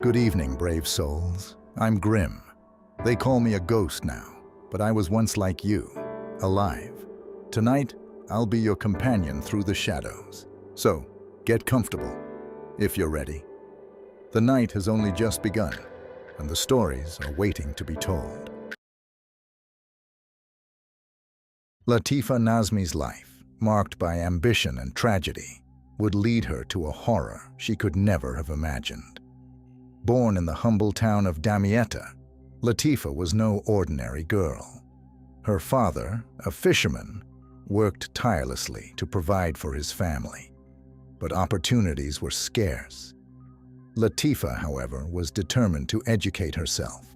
Good evening, brave souls. I'm Grim. They call me a ghost now, but I was once like you, alive. Tonight, I'll be your companion through the shadows. So, get comfortable, if you're ready. The night has only just begun, and the stories are waiting to be told. Latifa Nazmi's life, marked by ambition and tragedy, would lead her to a horror she could never have imagined. Born in the humble town of Damietta, Latifa was no ordinary girl. Her father, a fisherman, worked tirelessly to provide for his family, but opportunities were scarce. Latifa, however, was determined to educate herself.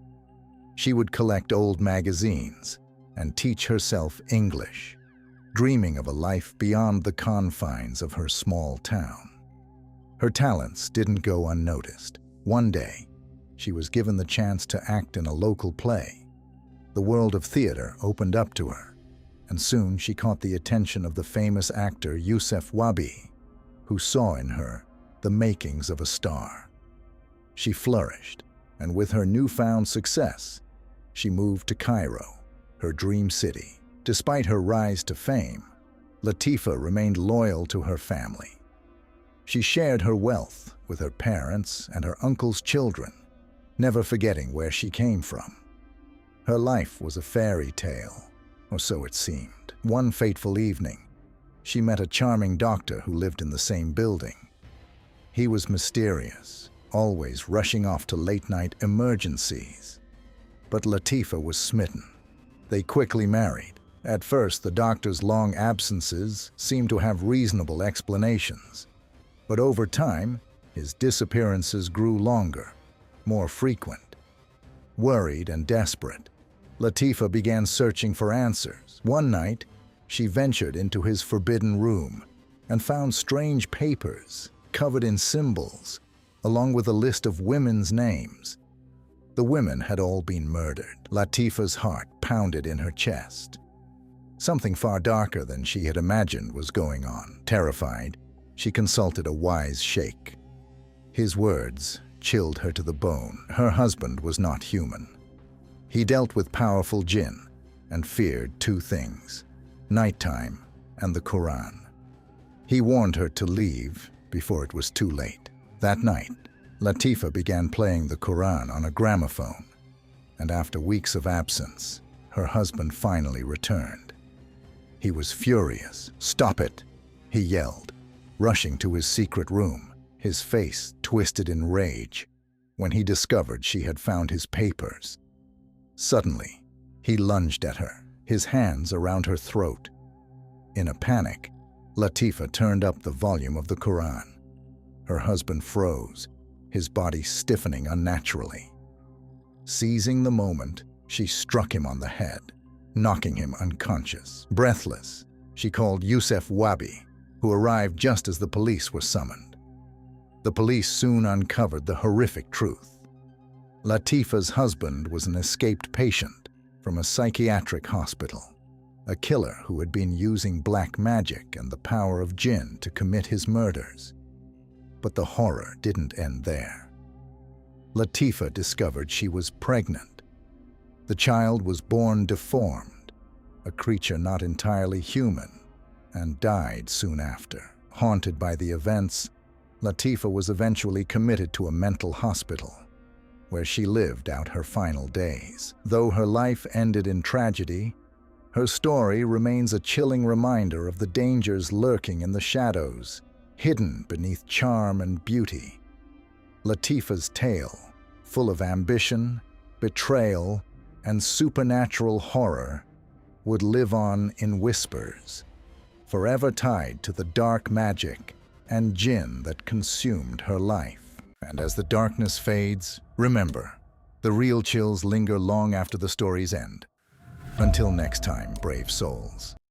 She would collect old magazines and teach herself English, dreaming of a life beyond the confines of her small town. Her talents didn't go unnoticed. One day, she was given the chance to act in a local play. The world of theater opened up to her, and soon she caught the attention of the famous actor Yusuf Wabi, who saw in her the makings of a star. She flourished, and with her newfound success, she moved to Cairo, her dream city. Despite her rise to fame, Latifa remained loyal to her family. She shared her wealth with her parents and her uncle's children, never forgetting where she came from. Her life was a fairy tale, or so it seemed. One fateful evening, she met a charming doctor who lived in the same building. He was mysterious, always rushing off to late-night emergencies. But Latifa was smitten. They quickly married. At first, the doctor's long absences seemed to have reasonable explanations. But over time, his disappearances grew longer, more frequent. Worried and desperate, Latifa began searching for answers. One night, she ventured into his forbidden room and found strange papers covered in symbols, along with a list of women's names. The women had all been murdered. Latifa's heart pounded in her chest. Something far darker than she had imagined was going on. Terrified, she consulted a wise sheikh. His words chilled her to the bone. Her husband was not human. He dealt with powerful jinn and feared two things: nighttime and the Quran. He warned her to leave before it was too late. That night, Latifa began playing the Quran on a gramophone, and after weeks of absence, her husband finally returned. He was furious. "Stop it!" he yelled, rushing to his secret room, his face twisted in rage when he discovered she had found his papers. Suddenly, he lunged at her, his hands around her throat. In a panic, Latifa turned up the volume of the Quran. Her husband froze, his body stiffening unnaturally. Seizing the moment, she struck him on the head, knocking him unconscious. Breathless, she called Yusuf Wabi, who arrived just as the police were summoned. The police soon uncovered the horrific truth. Latifa's husband was an escaped patient from a psychiatric hospital, a killer who had been using black magic and the power of jinn to commit his murders. But the horror didn't end there. Latifa discovered she was pregnant. The child was born deformed, a creature not entirely human, and died soon after. Haunted by the events, Latifa was eventually committed to a mental hospital, where she lived out her final days. Though her life ended in tragedy, her story remains a chilling reminder of the dangers lurking in the shadows, hidden beneath charm and beauty. Latifa's tale, full of ambition, betrayal, and supernatural horror, would live on in whispers, forever tied to the dark magic and jinn that consumed her life. And as the darkness fades, remember, the real chills linger long after the story's end. Until next time, brave souls.